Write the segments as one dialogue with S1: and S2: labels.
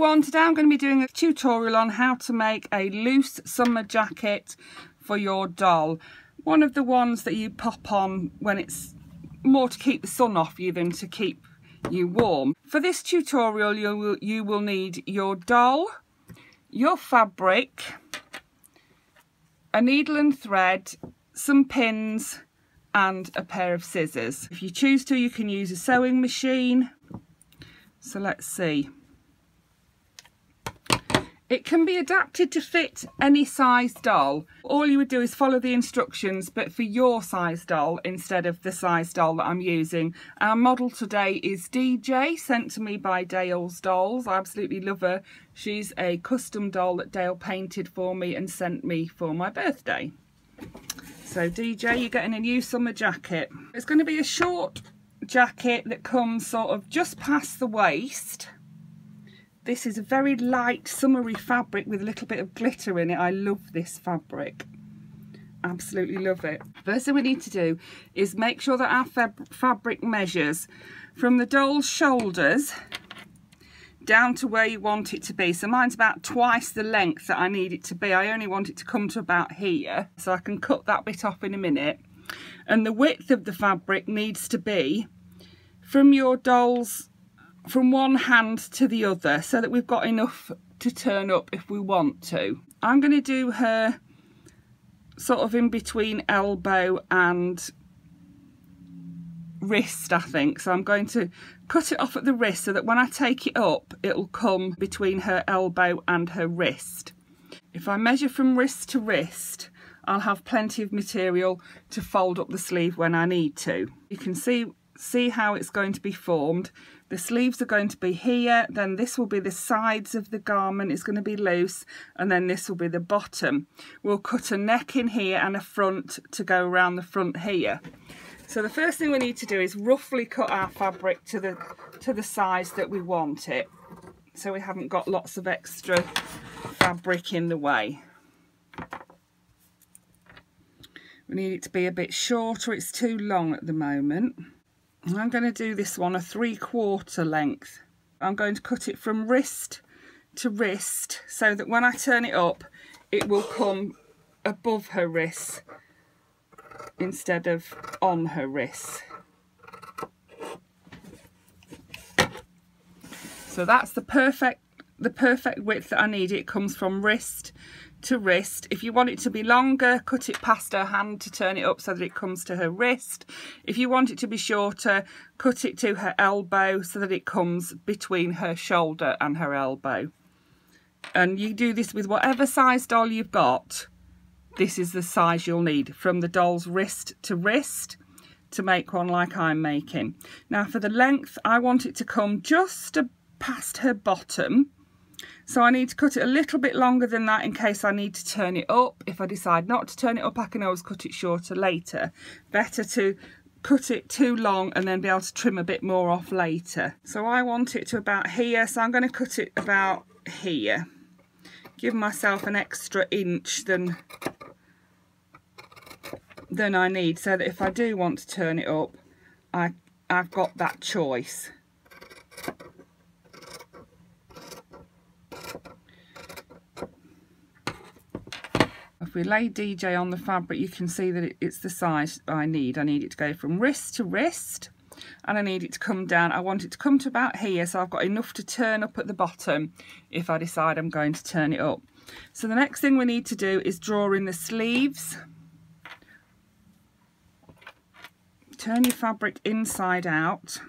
S1: everyone, today I'm going to be doing a tutorial on how to make a loose summer jacket for your doll. One of the ones that you pop on when it's more to keep the sun off you than to keep you warm. For this tutorial you will need your doll, your fabric, a needle and thread, some pins and a pair of scissors. If you choose to, you can use a sewing machine. So let's see. It can be adapted to fit any size doll. All you would do is follow the instructions, but for your size doll instead of the size doll that I'm using. Our model today is DJ, sent to me by Dale's Dolls. I absolutely love her. She's a custom doll that Dale painted for me and sent me for my birthday. So DJ, you're getting a new summer jacket. It's going to be a short jacket that comes sort of just past the waist. This is a very light summery fabric with a little bit of glitter in it. I love this fabric. Absolutely love it. First thing we need to do is make sure that our fabric measures from the doll's shoulders down to where you want it to be. So mine's about twice the length that I need it to be. I only want it to come to about here, so I can cut that bit off in a minute. And the width of the fabric needs to be from your doll's, from one hand to the other, so that we've got enough to turn up if we want to. I'm going to do her sort of in between elbow and wrist, I think. So I'm going to cut it off at the wrist so that when I take it up, it'll come between her elbow and her wrist. If I measure from wrist to wrist, I'll have plenty of material to fold up the sleeve when I need to. You can see how it's going to be formed. The sleeves are going to be here, then this will be the sides of the garment, it's going to be loose, and then this will be the bottom. We'll cut a neck in here and a front to go around the front here. So the first thing we need to do is roughly cut our fabric to the size that we want it, so we haven't got lots of extra fabric in the way. We need it to be a bit shorter, it's too long at the moment. I'm going to do this one a 3/4 length. I'm going to cut it from wrist to wrist so that when I turn it up it will come above her wrist instead of on her wrist. So that's the perfect width that I need. It comes from wrist to wrist. If you want it to be longer, cut it past her hand to turn it up so that it comes to her wrist. If you want it to be shorter, cut it to her elbow so that it comes between her shoulder and her elbow. And you do this with whatever size doll you've got. This is the size you'll need from the doll's wrist to wrist to make one like I'm making. Now for the length, I want it to come just past her bottom. So I need to cut it a little bit longer than that in case I need to turn it up. If I decide not to turn it up, I can always cut it shorter later. Better to cut it too long and then be able to trim a bit more off later. So I want it to about here, so I'm going to cut it about here. Give myself an extra inch than I need, so that if I do want to turn it up, I've got that choice. If we lay DJ on the fabric, you can see that it's the size I need. I need it to go from wrist to wrist, and I need it to come down. I want it to come to about here, so I've got enough to turn up at the bottom if I decide I'm going to turn it up. So the next thing we need to do is draw in the sleeves. Turn your fabric inside out.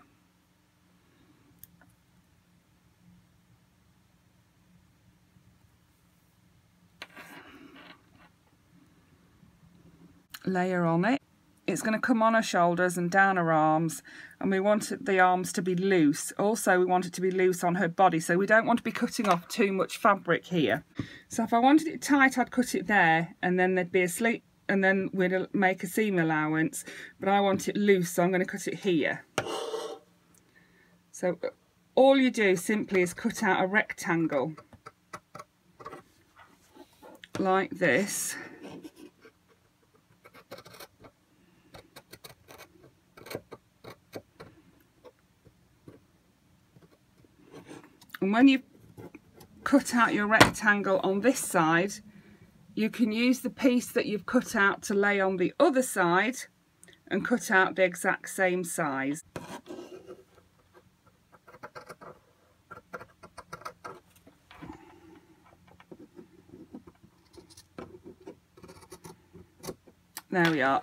S1: Layer on it. It's going to come on her shoulders and down her arms, and we want the arms to be loose. Also we want it to be loose on her body, so we don't want to be cutting off too much fabric here. So if I wanted it tight, I'd cut it there, and then there'd be a slit, and then we'd make a seam allowance, but I want it loose, so I'm going to cut it here. So all you do simply is cut out a rectangle like this. And when you've cut out your rectangle on this side, you can use the piece that you've cut out to lay on the other side and cut out the exact same size. There we are.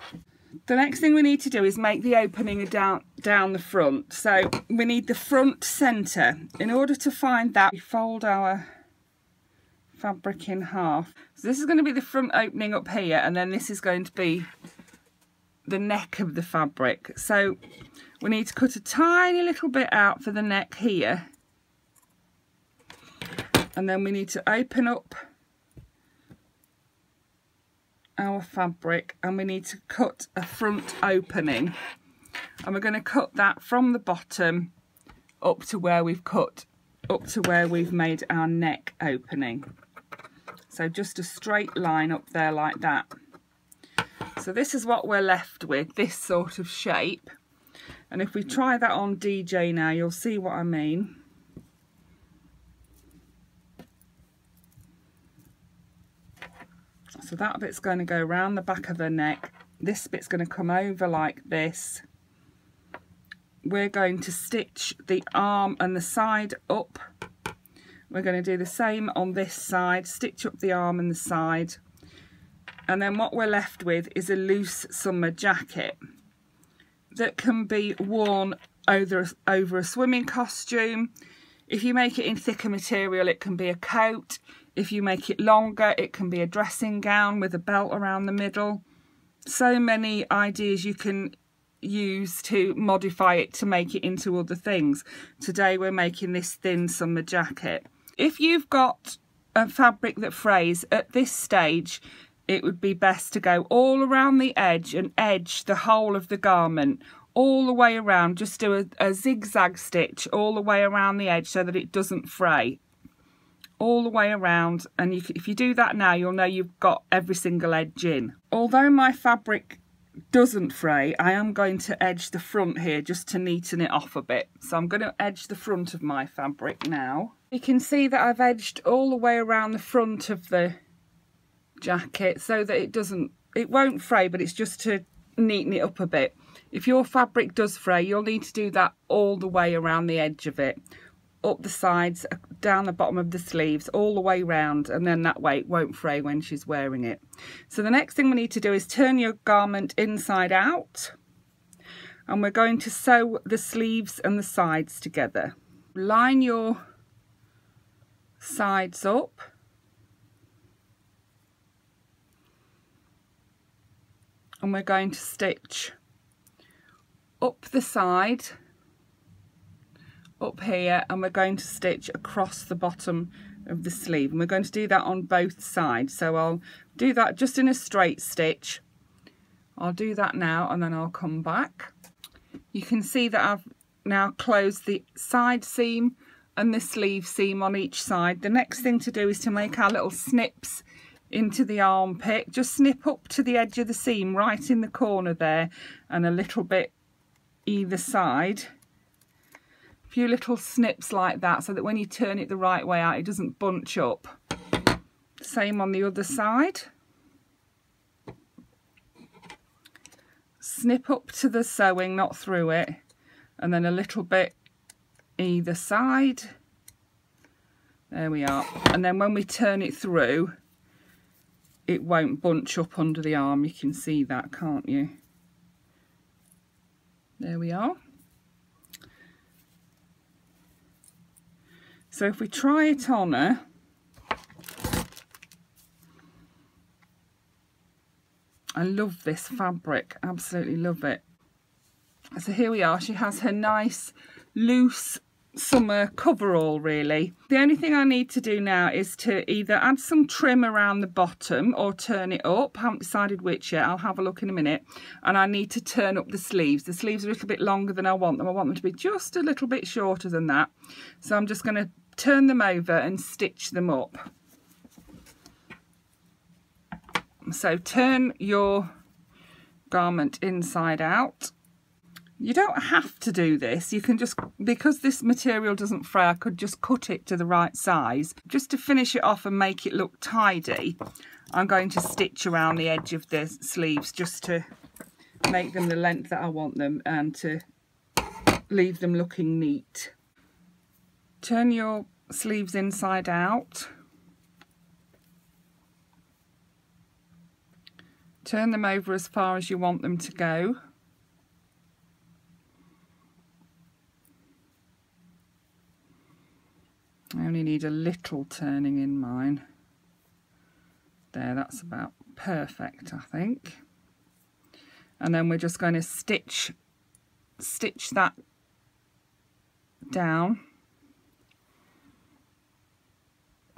S1: The next thing we need to do is make the opening down the front. So we need the front centre. In order to find that, we fold our fabric in half. So this is going to be the front opening up here, and then this is going to be the neck of the fabric. So we need to cut a tiny little bit out for the neck here, and then we need to open up our fabric, and we need to cut a front opening, and we're going to cut that from the bottom up to where we've made our neck opening. So just a straight line up there like that. So this is what we're left with, this sort of shape. And if we try that on DJ now, you'll see what I mean. So that bit's going to go around the back of her neck. This bit's going to come over like this. We're going to stitch the arm and the side up. We're going to do the same on this side, stitch up the arm and the side. And then what we're left with is a loose summer jacket that can be worn over a swimming costume. If you make it in thicker material, it can be a coat. If you make it longer, it can be a dressing gown with a belt around the middle. So many ideas you can use to modify it to make it into other things. Today we're making this thin summer jacket. If you've got a fabric that frays at this stage, it would be best to go all around the edge and edge the whole of the garment all the way around. Just do a zigzag stitch all the way around the edge so that it doesn't fray. All the way around, and if you do that now, you'll know you've got every single edge in. Although my fabric doesn't fray, I am going to edge the front here just to neaten it off a bit. So I'm going to edge the front of my fabric now. You can see that I've edged all the way around the front of the jacket so that it won't fray, but it's just to neaten it up a bit. If your fabric does fray, you'll need to do that all the way around the edge of it, up the sides, down the bottom of the sleeves, all the way round, and then that way it won't fray when she's wearing it. So the next thing we need to do is turn your garment inside out, and we're going to sew the sleeves and the sides together. Line your sides up, and we're going to stitch up the side up here, and we're going to stitch across the bottom of the sleeve, and we're going to do that on both sides. So I'll do that just in a straight stitch. I'll do that now, and then I'll come back. You can see that I've now closed the side seam and the sleeve seam on each side. The next thing to do is to make our little snips into the armpit. Just snip up to the edge of the seam right in the corner there, and a little bit either side. A few little snips like that so that when you turn it the right way out, it doesn't bunch up. Same on the other side. Snip up to the sewing, not through it, and then a little bit either side. There we are. And then when we turn it through, it won't bunch up under the arm. You can see that, can't you? There we are. So if we try it on her, I love this fabric, absolutely love it. So here we are, she has her nice loose summer coverall really. The only thing I need to do now is to either add some trim around the bottom or turn it up. I haven't decided which yet, I'll have a look in a minute. And I need to turn up the sleeves. The sleeves are a little bit longer than I want them. I want them to be just a little bit shorter than that. So I'm just going to turn them over and stitch them up. So turn your garment inside out. You don't have to do this. You can just, because this material doesn't fray, I could just cut it to the right size. Just to finish it off and make it look tidy, I'm going to stitch around the edge of the sleeves just to make them the length that I want them and to leave them looking neat. Turn your sleeves inside out. Turn them over as far as you want them to go. I only need a little turning in mine. There, that's about perfect, I think. And then we're just going to stitch that down.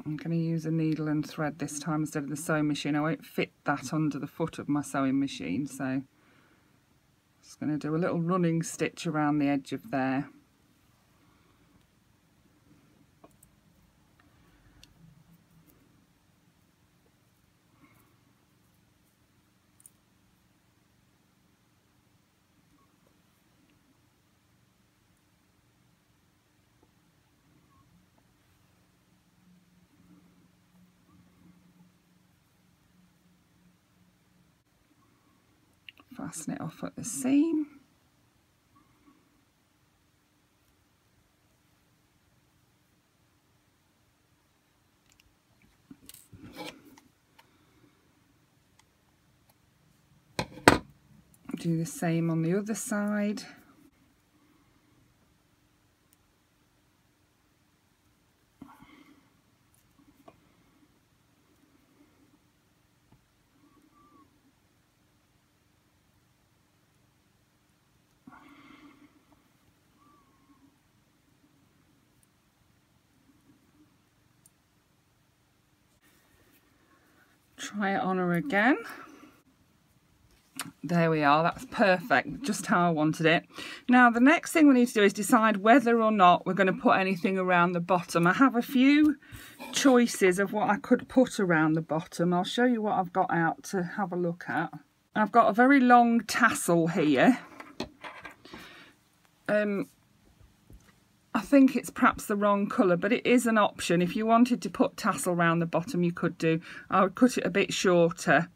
S1: I'm going to use a needle and thread this time instead of the sewing machine. I won't fit that under the foot of my sewing machine, so I'm just going to do a little running stitch around the edge of there. Fasten it off at the seam. Do the same on the other side. Try it on her again. There we are, that's perfect, just how I wanted it. Now the next thing we need to do is decide whether or not we're going to put anything around the bottom. I have a few choices of what I could put around the bottom. I'll show you what I've got out to have a look at. I've got a very long tassel here. I think it's perhaps the wrong colour, but it is an option. If you wanted to put tassel around the bottom, you could do. I would cut it a bit shorter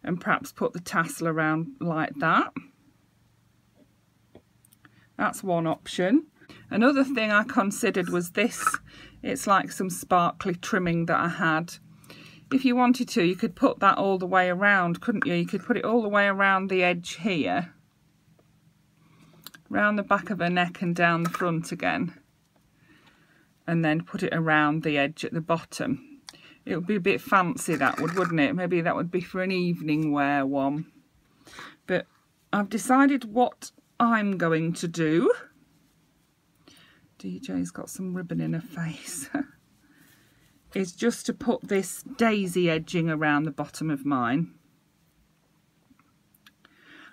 S1: and perhaps put the tassel around like that. That's one option. Another thing I considered was this. It's like some sparkly trimming that I had. If you wanted to, you could put that all the way around, couldn't you? You could put it all the way around the edge here, round the back of her neck and down the front again, and then put it around the edge at the bottom. It would be a bit fancy, that would, wouldn't it? Maybe that would be for an evening wear one. But I've decided what I'm going to do. DJ's got some ribbon in her face. Is just to put this daisy edging around the bottom of mine.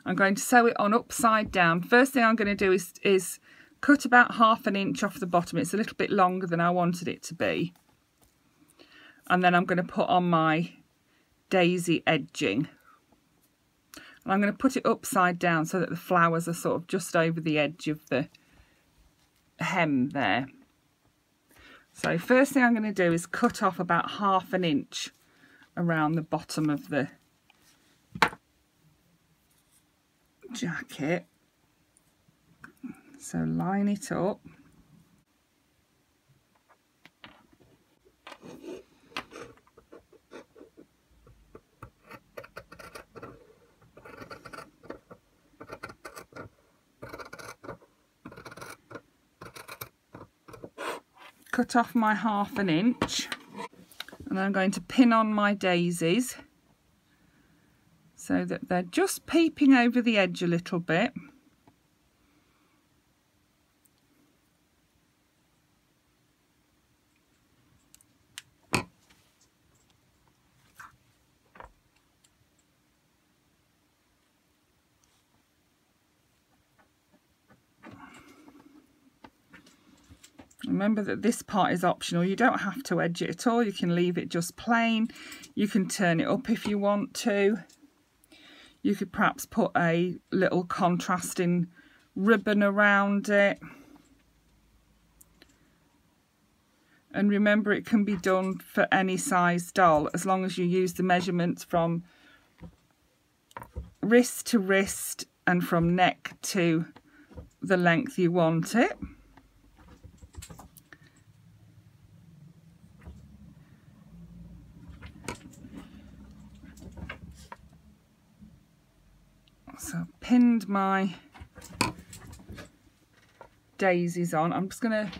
S1: I'm going to sew it on upside down. First thing I'm going to do is cut about 1/2 inch off the bottom. It's a little bit longer than I wanted it to be. And then I'm going to put on my daisy edging. And I'm going to put it upside down so that the flowers are sort of just over the edge of the hem there. So first thing I'm going to do is cut off about 1/2 inch around the bottom of the jacket. So line it up. Cut off my 1/2 inch, and I'm going to pin on my daisies so that they're just peeping over the edge a little bit. Remember that this part is optional. You don't have to edge it at all. You can leave it just plain. You can turn it up if you want to. You could perhaps put a little contrasting ribbon around it. And remember, it can be done for any size doll as long as you use the measurements from wrist to wrist and from neck to the length you want it. So I've pinned my daisies on. I'm just going to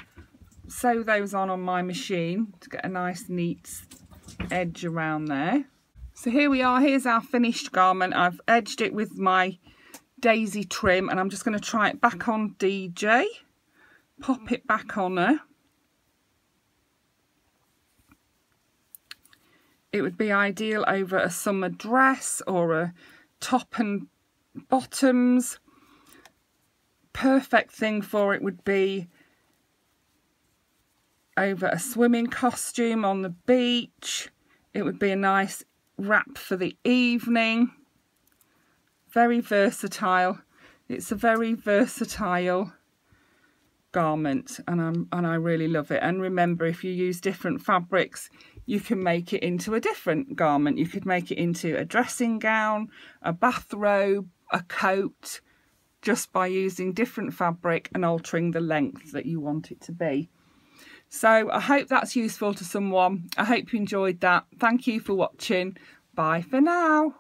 S1: sew those on my machine to get a nice neat edge around there. So here we are, here's our finished garment. I've edged it with my daisy trim and I'm just going to try it back on DJ, pop it back on her. It would be ideal over a summer dress or a top and bottoms. Perfect thing for it would be over a swimming costume on the beach. It would be a nice wrap for the evening. Very versatile. It's a very versatile garment and I really love it. And remember, if you use different fabrics, you can make it into a different garment. You could make it into a dressing gown, a bathrobe, a coat, just by using different fabric and altering the length that you want it to be. So I hope that's useful to someone. I hope you enjoyed that. Thank you for watching. Bye for now.